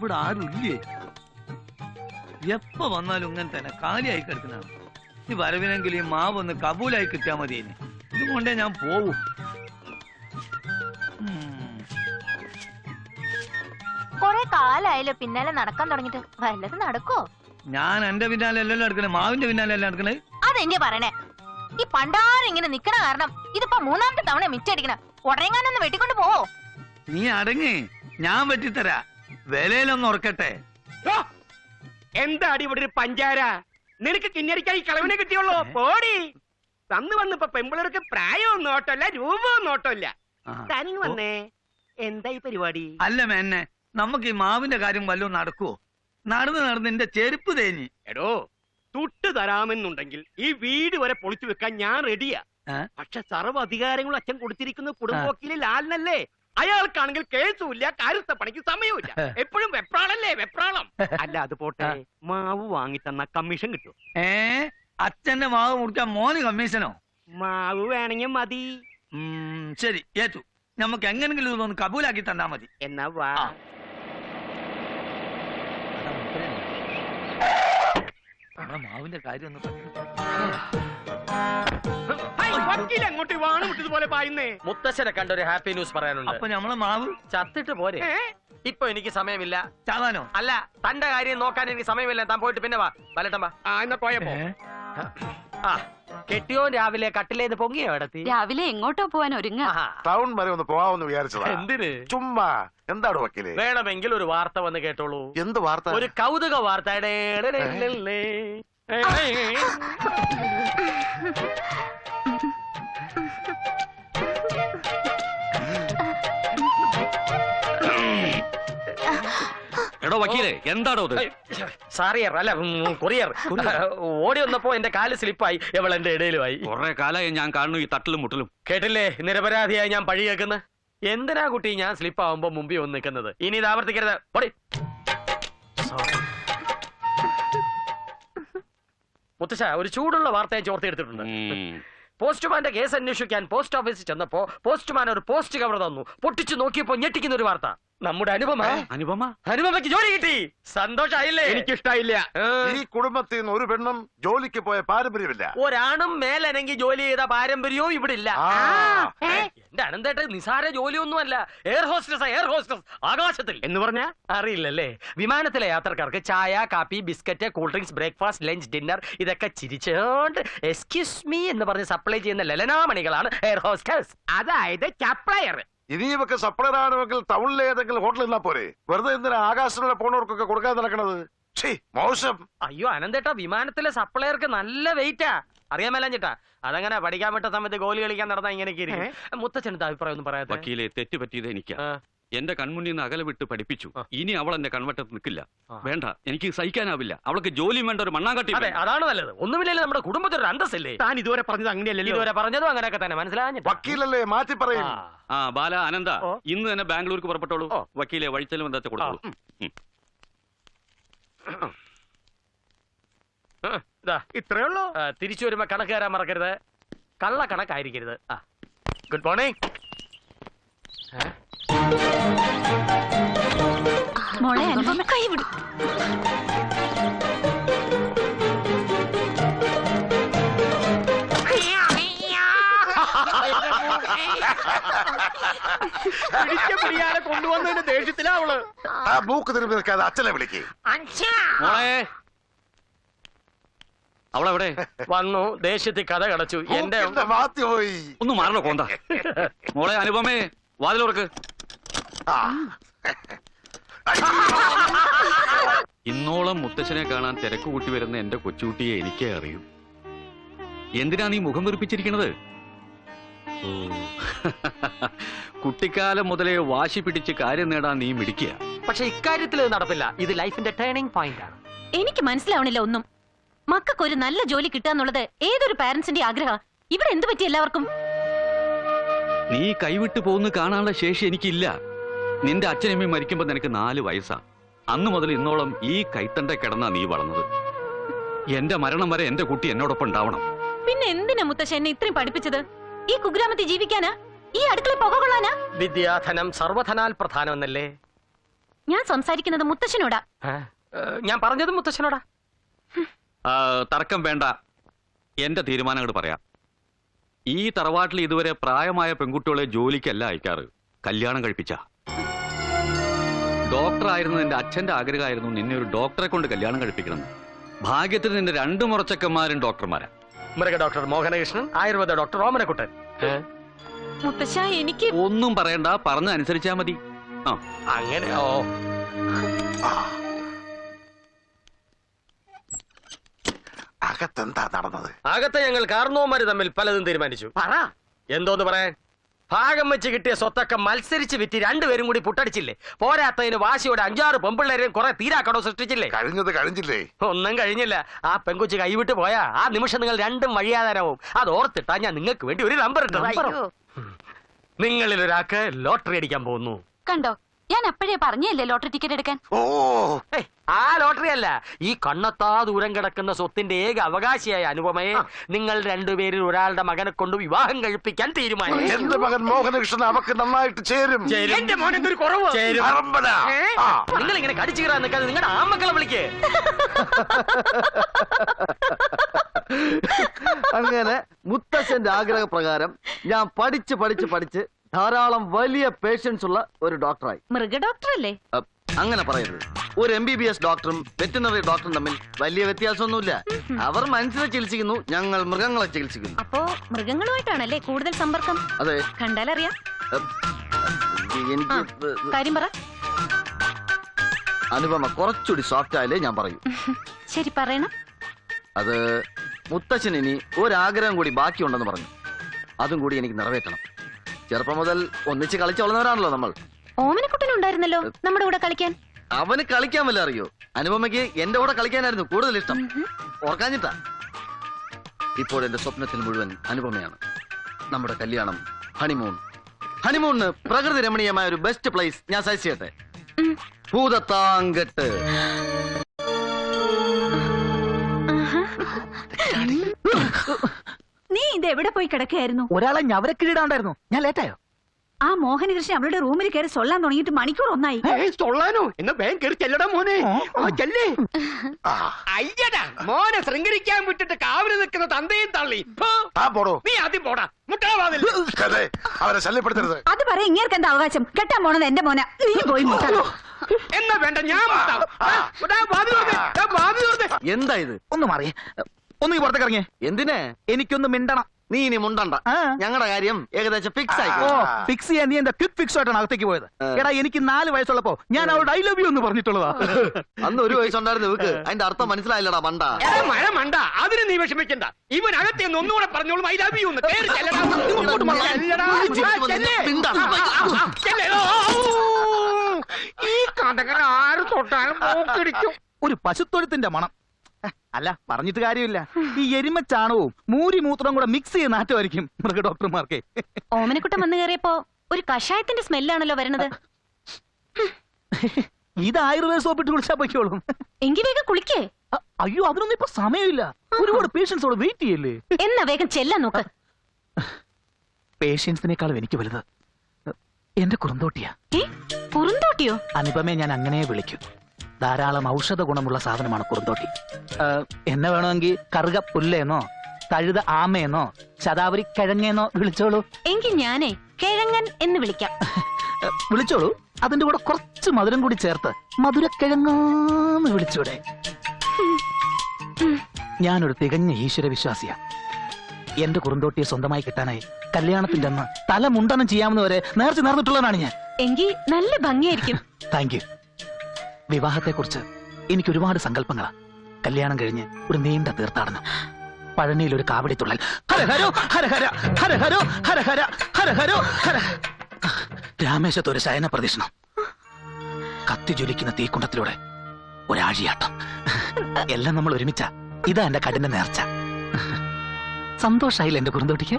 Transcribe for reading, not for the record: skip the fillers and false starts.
ഇവിടെ ആരും ഇല്ലേ? എപ്പ വന്നാലും ഇങ്ങനെ തന്നെ കാലിയായി കിടക്കുന്നതാണ്. ഈ വരവിനെങ്കിൽ ഈ മാവ് ഒന്ന് കബൂലായി കിട്ടിയാൽ മതി. ഇതുകൊണ്ടേ ഞാൻ പോവും. കൊറേ കാലായാലോ പിന്നാലെ നടക്കാൻ തുടങ്ങിട്ട്. വല്ലത് നടക്കോ? ഞാൻ എന്റെ പിന്നാലെ എല്ലാം നടക്കണേ, മാവിന്റെ പിന്നാലെ എല്ലാം നടക്കണേ. അതെന്റെ പറയണേ. ഈ പണ്ടാരം ഇങ്ങനെ നിക്കണ കാരണം ഇതിപ്പോ മൂന്നാമത്തെ തവണ മിച്ചടിക്കണ. ഉടനെങ്ങാനൊന്ന് വെട്ടിക്കൊണ്ട് പോവോ? നീ അടങ്ങി, ഞാൻ വെട്ടിത്തരാ. വിലയിലൊന്ന് ഉറക്കട്ടെ. എന്താടി ഇവിടെ ഒരു പഞ്ചാര? നിനക്ക് കിന്നരിക്കായി കളവിനെ കിട്ടിയുള്ളൂ. പോടി. തന്നു വന്നിപ്പോ പെമ്പിളർക്ക് പ്രായവും നോട്ടല്ല, രൂപവും നോട്ടമില്ല. തനിങ് വന്നേ. എന്താ ഈ പരിപാടി? അല്ല മേന്നെ, നമുക്ക് ഈ മാവിന്റെ കാര്യം വല്ലതും നടക്കുവോ? നടന്ന് എന്റെ ചെരുപ്പ് തേഞ്ഞി. എടോ, തുട്ട് തരാമെന്നുണ്ടെങ്കിൽ ഈ വീട് വരെ പൊളിച്ചു വെക്കാൻ ഞാൻ റെഡിയാ. പക്ഷെ സർവ്വ അധികാരങ്ങളും അച്ഛൻ കൊടുത്തിരിക്കുന്ന കുടുംബവക്കീല് ലാലിനല്ലേ. അയാൾക്കാണെങ്കിൽ കേസുമില്ല, കാര്യസ്ഥ പണിക്ക് സമയമില്ല. എപ്പോഴും വെപ്രാളല്ലേ വെപ്രാളം. അല്ല അത് പോട്ടെ, മാവ് വാങ്ങിത്തന്ന കമ്മീഷൻ കിട്ടും. അച്ഛന്റെ മാവ് മുറിക്കാൻ മോന് കമ്മീഷനോ? മാവ് വേണമെങ്കിൽ മതി. ശരി, ഏറ്റു. നമുക്ക് എങ്ങനെങ്കിലും ഇതൊന്ന് കബൂലാക്കി തന്നാ മതി. എന്നാ വാ. മാവിന്റെ കാര്യം ഒന്ന് അങ്ങോട്ട് വാണുമുട്ടതുപോലെ പായുന്നേ. മുത്തശ്ശനെ കണ്ട ഒരു ഹാപ്പി ന്യൂസ് പറയാനുണ്ട്. അപ്പൊ നമ്മളെ മാവ് ചത്തിട്ട് പോരെ? ഇപ്പൊ എനിക്ക് സമയമില്ല. ചാവാനോ? അല്ല, തന്റെ കാര്യം നോക്കാൻ എനിക്ക് സമയമില്ല. താൻ പോയിട്ട് പിന്നെ വാ. വലട്ടം വാ. എന്നാ പോയപ്പോ കെട്ടിയോ രാവിലെ കട്ടിലേന്ന് പൊങ്ങിയോ ഇടത്തി? രാവിലെ എങ്ങോട്ടോ പോവാൻ ഒരുങ്ങ. ടൗൺ വരെ ഒന്ന് പോവാന്ന് വിചാരിച്ചതാ. എന്തിന്? ചുമ്മാ. എന്താണ് വക്കീല്? വേണമെങ്കിൽ ഒരു വാർത്ത വന്ന് കേട്ടോളൂ. എന്ത് വാർത്ത? ഒരു കൗതുക വാർത്ത. എടോ വക്കീലെ, എന്താടോ ഇത്? സാറിയർ അല്ല, കൊറിയർ. ഓടി വന്നപ്പോ എന്റെ കാല് സ്ലിപ്പായി. എവൾ എന്റെ ഇടയിലുമായി. കുറെ കാലമായി ഞാൻ കാണുന്നു ഈ തട്ടിലും മുട്ടലും. കേട്ടില്ലേ, നിരപരാധിയായി ഞാൻ പഴി കേൾക്കുന്ന. എന്തിനാ കുട്ടി ഞാൻ സ്ലിപ്പ് ആവുമ്പോ മുമ്പിൽ വന്ന് നിൽക്കുന്നത്? ഇനി ഇത് ആവർത്തിക്കരുത്. പൊടി. മുത്തശ്ശ, ഒരു ചൂടുള്ള വാർത്തയെ ചോർത്തിയെടുത്തിട്ടുണ്ട്. പോസ്റ്റ്മാന്റെ കേസ് അന്വേഷിക്കാൻ പോസ്റ്റ് ഓഫീസിൽ ചെന്നപ്പോ പോസ്റ്റ്മാൻ ഒരു പോസ്റ്റ് കവർ തന്നു. പൊട്ടിച്ചു നോക്കിയപ്പോ ഞെട്ടിക്കുന്ന ഒരു വാർത്ത. നമ്മുടെ അനുപമയ്ക്ക് ജോലി കിട്ടി. സന്തോഷായില്ലേ? എനിക്കിഷ്ടായില്ല. ഈ കുടുംബത്തിൽ നിന്ന് ഒരു പെണ്ണും ജോലിക്ക് പോയ പാരമ്പര്യമില്ല. ഒരാണും മേലനങ്ങി ജോലി ചെയ്ത പാരമ്പര്യവും ഇവിടെ ഇല്ല. എന്റെ അനന്തേട്ട നിസാര ജോലിയൊന്നുമല്ല. എയർ ഹോസ്റ്റസ്, എയർ ഹോസ്റ്റസ്, ആകാശത്തിൽ. എന്ന് പറഞ്ഞാ അറിയില്ലല്ലേ? വിമാനത്തിലെ യാത്രക്കാർക്ക് ചായ, കാപ്പി, biscuit, cool drinks, breakfast, lunch, dinner ഇതൊക്കെ ചിരിച്ചോണ്ട് എക്സ്ക്യൂസ് മീ എന്ന് പറഞ്ഞ് സപ്ലൈ ചെയ്യുന്ന ലലനാമണികളാണ് എയർ ഹോസ്റ്റസ്. അതായത് സപ്ലയർ. ഇനി ഇവക്ക് സപ്ലൈ ആണെങ്കിൽ ടൗണിലെ ഏതെങ്കിലും ഹോട്ടലിൽ നിന്നാ പോരെ? വെറുതെ എന്തിനാ ആകാശത്തിലൂടെ പോണവർക്കൊക്കെ കൊടുക്കാൻ നടക്കണത്? മോശം. അയ്യോ അനന്തേട്ട, വിമാനത്തിലെ സപ്ലയർക്ക് നല്ല വെയിറ്റാ. അറിയാൻ മേലാഞ്ഞിട്ടാ. അതങ്ങനെ പഠിക്കാൻ പറ്റ സമയത്ത് ഗോലി കളിക്കാൻ നടന്നാ ഇങ്ങനെയൊക്കെ ഇരിക്കും. മുത്തച്ഛനത്തെ അഭിപ്രായം ഒന്നും പറയാതെ. വക്കീലെ, തെറ്റ് പറ്റിയത് എനിക്കാ. എന്റെ കൺമുന്നിൽ നിന്ന് അകലെ വിട്ട് പഠിപ്പിച്ചു. ഇനി അവൾ എന്റെ കൺവട്ടത്ത് നിൽക്കില്ല. വേണ്ട, എനിക്ക് സഹിക്കാനാവില്ല. അവൾക്ക് ജോലിയും വേണ്ട, ഒരു മണ്ണാങ്കട്ടി. അതെ, അതാണ് നല്ലത്. ഒന്നുമില്ലല്ലോ നമ്മുടെ കുടുംബത്തിൽ ഒരു അന്തസ്സില്ലേ? താൻ ഇതുവരെ പറഞ്ഞത് അങ്ങനെയല്ലല്ലോ. ഇതുവരെ പറഞ്ഞതും അങ്ങനെയൊക്കെ തന്നെ. മനസ്സിലാഞ്ഞിട്ട് വക്കീലല്ലേ, മാറ്റി പറയും. ബാല, അനന്ത, ഇന്ന് തന്നെ ബാംഗ്ലൂർക്ക് പുറപ്പെട്ടോളൂ. വക്കീലെ, വഴിച്ചെലവ് എന്താ കൊടുത്തോളൂ. ഇത്രേ ഉള്ളൂ. തിരിച്ചു വരുമ്പോ കണക്ക് തരാൻ മറക്കരുത്. കള്ള കണക്കായിരിക്കരുത്. Good morning. മോളെ അനുപമ കൈ വിടും. കൊണ്ടുവന്നതിന്റെ ദേഷ്യത്തിലാ അവള്. ആ മൂക്ക് തിരുമ്പി നിൽക്കാതെ അച്ഛനെ വിളിക്കേ. മോളെ, അവളെവിടെ? വന്നു, ദേഷ്യത്തിൽ കഥ കടച്ചു. എന്റെ മാത്തി പോയി. ഒന്ന് മാറണോ കോന്ത? മോളെ അനുപമേ, വാതിലോർക്ക്. ഇന്നോളം മുത്തച്ഛനെ കാണാൻ തിരക്ക് കൂട്ടി വരുന്ന എന്റെ കൊച്ചുകുട്ടിയെ എനിക്കേ അറിയൂ. എന്തിനാ നീ മുഖം വീർപ്പിച്ചിരിക്കണത്? കുട്ടിക്കാലം മുതലേ വാശി പിടിച്ച് കാര്യം നേടാൻ നീ മിടിക്കുക. പക്ഷെ ഇക്കാര്യത്തിൽ നടപ്പില്ല. ഇത് ലൈഫിന്റെ ടേണിംഗ് പോയിന്റ് ആണ്. എനിക്ക് മനസ്സിലാവണില്ല ഒന്നും. മക്കൾക്ക് ഒരു നല്ല ജോലി കിട്ടാന്നുള്ളത് ഏതൊരു പാരന്റ്സിന്റെ ആഗ്രഹം. ഇവിടെ എന്ത് പറ്റി എല്ലാവർക്കും? നീ കൈവിട്ടു പോകുന്ന കാണാനുള്ള ശേഷി എനിക്കില്ല. നിന്റെ അച്ഛനമ്മയും മരിക്കുമ്പോ നിനക്ക് 4 വയസ്സാ. അന്ന് മുതൽ ഇന്നോളം ഈ കൈത്തണ്ട കിടന്നാ നീ വളർന്നത്. എന്റെ മരണം വരെ എന്റെ കുട്ടി എന്നോടൊപ്പം ഉണ്ടാവണം. പിന്നെ എന്തിനാ മുത്തശ്ശൻ എന്നെ ഇത്രയും പഠിപ്പിച്ചത്? ഈ കുഗ്രാമത്തിൽ ജീവിക്കാനാ? ഈ അടുക്കള പുക കൊള്ളാനാ? വിദ്യാധനം സർവധനാൽ പ്രധാനമെന്നല്ലേ? ഞാൻ സംസാരിക്കുന്നത് മുത്തശ്ശനോടാ. ഞാൻ പറഞ്ഞത് മുത്തശ്ശനോടാ. തർക്കം വേണ്ട, എന്റെ തീരുമാനം അങ്ങോട്ട് പറയാം. ഈ തറവാട്ടിൽ ഇതുവരെ പ്രായമായ പെൺകുട്ടികളെ ജോലിക്കല്ല അയക്കാറ്, കല്യാണം കഴിപ്പിച്ച. ഡോക്ടറായിരുന്നു എന്റെ അച്ഛന്റെ ആഗ്രഹമായിരുന്നു നിന്നെ ഒരു ഡോക്ടറെ കൊണ്ട് കല്യാണം കഴിപ്പിക്കണം. ഭാഗ്യത്തിന് നിന്റെ 2 മുറച്ചക്കന്മാരും ഡോക്ടർമാരാ. മൃഗ ഡോക്ടർ മോഹനകൃഷ്ണൻ, ആയുർവേദ ഡോക്ടർ ഓമനക്കുട്ടൻ. മുത്തശ്ശ, എനിക്ക് ഒന്നും പറയണ്ട, പറഞ്ഞ അനുസരിച്ചാ മതി. അങ്ങനെ. ഓ, അകത്തെന്താ നടന്നത്? അകത്തെ ഞങ്ങൾ കാർന്നോമാര് തമ്മിൽ പലതും തീരുമാനിച്ചു. പറ. എന്തോന്ന് പറയാൻ? ഭാഗം വെച്ച് കിട്ടിയ സ്വത്തൊക്കെ മത്സരിച്ച് വിറ്റ് 2 പേരും കൂടി പുട്ടടിച്ചില്ലേ? പോരാത്തതിന് വാശിയോടെ 5-6 പെമ്പിള്ളേരെയും കുറെ തീരാക്കടോ സൃഷ്ടിച്ചില്ലേ? കഴിഞ്ഞത് കഴിഞ്ഞില്ലേ? ഒന്നും കഴിഞ്ഞില്ല. ആ പെങ്കൊച്ച് കൈവിട്ട് പോയാ ആ നിമിഷം നിങ്ങൾ 2 വഴിയാധാരവും. അത് ഓർത്തിട്ടാ ഞാൻ നിങ്ങൾക്ക് വേണ്ടി ഒരു നമ്പർ ഇട്ടു. നിങ്ങളിൽ ഒരാൾക്ക് ലോട്ടറി അടിക്കാൻ പോകുന്നു. കണ്ടോ, ഞാൻ അപ്പോഴേ പറഞ്ഞല്ലേ ലോട്ടറി ടിക്കറ്റ് എടുക്കാൻ. ഓ, ആ ലോട്ടറി അല്ല, ഈ കണ്ണത്താ ദൂരം കിടക്കുന്ന സ്വത്തിന്റെ ഏക അവകാശിയായ അനുപമയെ നിങ്ങൾ 2 പേരിൽ ഒരാളുടെ മകനെ കൊണ്ട് വിവാഹം കഴിപ്പിക്കാൻ തീരുമാനിച്ചു. എന്റെ മകൻ മോഹനകൃഷ്ണൻ അവക്ക് നന്നായിട്ട് ചേരും. എന്റെ മോനെന്തൊരു കുറവ്. അറമ്പന. ആ. നിങ്ങൾ ഇങ്ങനെ കടിച്ചു കയറാൻ നിൽക്കാതെ നിങ്ങളുടെ ആമക്കളെ വിളിക്കേ. അങ്ങനെ മുത്തശ്ശന്റെ ആഗ്രഹപ്രകാരം ഞാൻ പഠിച്ച് ധാരാളം വലിയ പേഷ്യൻസ് ഉള്ള ഒരു ഡോക്ടറായി. മൃഗ ഡോക്ടറല്ലേ? അങ്ങനെ പറയരുത്. ഒരു MBBS ഡോക്ടറും വെറ്റിനറി ഡോക്ടറും തമ്മിൽ വലിയ വ്യത്യാസമൊന്നുമില്ല. അവർ മനുഷ്യരെ ചികിത്സിക്കുന്നു, ഞങ്ങൾ മൃഗങ്ങളെ ചികിത്സിക്കുന്നു. അപ്പോ മൃഗങ്ങളുമായിട്ടാണല്ലേ കൂടുതൽ സമ്പർക്കം? അതെ. കണ്ടാലറിയാം. എനിക്ക് കാര്യം പറ. അനുപമ കുറച്ചുകൂടി സോഫ്റ്റ് ആയാലേ ഞാൻ പറയൂ. ശരി, പറയണം. അത് മുത്തശ്ശൻ ഇനി ഒരാഗ്രഹം കൂടി ബാക്കിയുണ്ടെന്ന് പറഞ്ഞു. അതും കൂടി എനിക്ക് നിറവേറ്റണം. ചെറുപ്പം മുതൽ ഒന്നിച്ച് കളിച്ചു വളർന്നവരാണല്ലോ നമ്മൾ. ഓമനക്കുട്ടനുണ്ടായിരുന്നല്ലോ നമ്മുടെ കൂടെ കളിക്കാൻ. അവന് കളിക്കാൻ വല്ല അറിയോ? അനുപമയ്ക്ക് എന്റെ കൂടെ കളിക്കാനായിരുന്നു കൂടുതൽ ഇഷ്ടം. ഓർക്കാഞ്ഞിട്ടാ. ഇപ്പോൾ എന്റെ സ്വപ്നത്തിൽ മുഴുവൻ അനുപമയാണ്. നമ്മുടെ കല്യാണം, ഹണിമൂണിന് പ്രകൃതി രമണീയമായ ഒരു ബെസ്റ്റ് പ്ലേസ് ഞാൻ സജസ്റ്റ് ചെയ്യട്ടെ. ഭൂതത്താങ്കെട്ട്. നീ ഇത് എവിടെ പോയി കിടക്കുകയായിരുന്നു? ഒരാളെ ഞവരക്കിടാണ്ടായിരുന്നു. ഞാൻ ലേറ്റായോ? ആ മോഹനകൃഷ്ണൻ അവളുടെ റൂമിൽ കയറി സൊല്ലാൻ തുടങ്ങിയിട്ട് മണിക്കൂർ ഒന്നായി. തൊള്ളാനോ? എന്നാ വേഗം കയറി ചെല്ലടാ മോനെ. ചെല്ലേ. അയ്യടാ, മോനെ ശൃംഗരിക്കാൻ വിട്ടിട്ട് കാവല് നിൽക്കുന്ന തന്തയും തള്ളി. നീ ആദ്യം പോടാ, മുട്ടാവാതില്ല. അവരെ ശല്യപ്പെടുത്തരുത്. അത് പറയാ, ഇങ്ങേർക്ക് എന്താ അവകാശം? കെട്ടാൻ പോണത് എന്റെ മോന. നീ പോയി മുട്ടാ. എന്നാ വേണ്ട, ഞാൻ എന്താ ഇത്? ഒന്ന് മാറിയേ, ഒന്ന് ഈ പുറത്തേക്ക് ഇറങ്ങിയേ. എന്തിനെ? എനിക്കൊന്ന് മിണ്ടണം. നീ ഇനി മുണ്ടണ്ട. ഞങ്ങളുടെ കാര്യം ഏകദേശം ഫിക്സ് ആയി. ഓ, ഫിക്സ് ചെയ്യാൻ നീ എന്താ ക്വിക്ക് ഫിക്സ് ആയിട്ടാണ് അകത്തേക്ക് പോയത്? എടാ, എനിക്ക് 4 വയസ്സുള്ളപ്പോ ഞാൻ അവളുടെ I love you എന്ന് പറഞ്ഞിട്ടുള്ളതാ. അന്ന് 1 വയസ്സുണ്ടായിരുന്നു ഇവക്ക്. അതിന്റെ അർത്ഥം മനസ്സിലായില്ലടാ മണ്ട. മഴ മണ്ട, അതിന് നീ വിഷമിക്കണ്ട. ഇവൻ അകത്തെ ഒന്നുകൂടെ പറഞ്ഞോളും I love you എന്ന്. കേറി ചെല്ലടാ. ഈ കടകര ആര് തൊട്ടാലും മൂക്കിടിക്കും. ഒരു പശുത്തൊഴുത്തിന്റെ മണം. അല്ല, പറഞ്ഞിട്ട് കാര്യമില്ല. ഈ എരുമച്ചാണവും മൂത്രവും കൂടെ മിക്സ് ചെയ്ത് നാട്ടുമായിരിക്കും മൃഗ ഡോക്ടർമാർക്ക്. ഓമനക്കുട്ടൻ വന്നു കയറിയപ്പോ ഒരു കഷായത്തിന്റെ സ്മെല്ലാണല്ലോ വരണത്. ഇത് ആയുർവേദ സോപ്പിട്ട് കുളിച്ചാ പൊയ്ക്കോളും. എങ്കി വേഗം കുളിക്കേ. അയ്യോ, അതിനൊന്നും ഇപ്പൊ സമയമില്ല. ഒരുപാട് പേഷ്യൻസോട് വെയിറ്റ് ചെയ്യല്ലേ. എന്നാ വേഗം ചെല്ലാൻ നോക്ക്. പേഷ്യൻസിനേക്കാളും എനിക്ക് വലുത് എന്റെ കുറുന്തോട്ടിയാ. കുറുന്തോട്ടിയോ? അനുപമയെ ഞാൻ അങ്ങനെ വിളിക്കും. ധാരാളം ഔഷധ ഗുണമുള്ള സാധനമാണ് കുറുന്തോട്ടി. എന്നെ വേണമെങ്കിൽ കറുക പുല്ലേന്നോ തഴുത ആമയെന്നോ ശതാവരി കിഴങ്ങേന്നോ വിളിച്ചോളൂ. എങ്കിൽ ഞാനേ കിഴങ്ങൻ എന്ന് വിളിക്കാം. വിളിച്ചോളൂ. അതിന്റെ കൂടെ കുറച്ച് മധുരം കൂടി ചേർത്ത് മധുരക്കിഴങ്ങാന്ന് വിളിച്ചൂടെ? ഞാനൊരു തികഞ്ഞ ഈശ്വര വിശ്വാസിയാ. എന്റെ കുറുന്തോട്ടിയെ സ്വന്തമായി കിട്ടാനായി കല്യാണത്തിന്റെ അന്ന് തല മുണ്ടനം ചെയ്യാമെന്ന് വരെ നേർച്ച നേർന്നിട്ടുള്ളതാണ് ഞാൻ. എങ്കിൽ നല്ല ഭംഗിയായിരിക്കും. Thank you. വിവാഹത്തെ കുറിച്ച് എനിക്ക് ഒരുപാട് സങ്കല്പങ്ങളാ. കല്യാണം കഴിഞ്ഞ് ഒരു നീണ്ട തീർത്ഥാടനം, പഴനിയിൽ ഒരു കാവടി തുള്ളൽ, ഹരഹരോ ഹരഹര ഹരഹരോ ഹരഹര ഹരഹരോ ഹര, രാമേശത്ത് ഒരു ശയന പ്രദക്ഷിണം, കത്തി ജ്വലിക്കുന്ന തീക്കുണ്ടത്തിലൂടെ ഒരാഴിയാട്ടം. എല്ലാം നമ്മൾ ഒരുമിച്ച. ഇതാ എന്റെ കഠിന നേർച്ച. സന്തോഷായില്ല എന്റെ കുറുന്തോട്ടിക്ക്?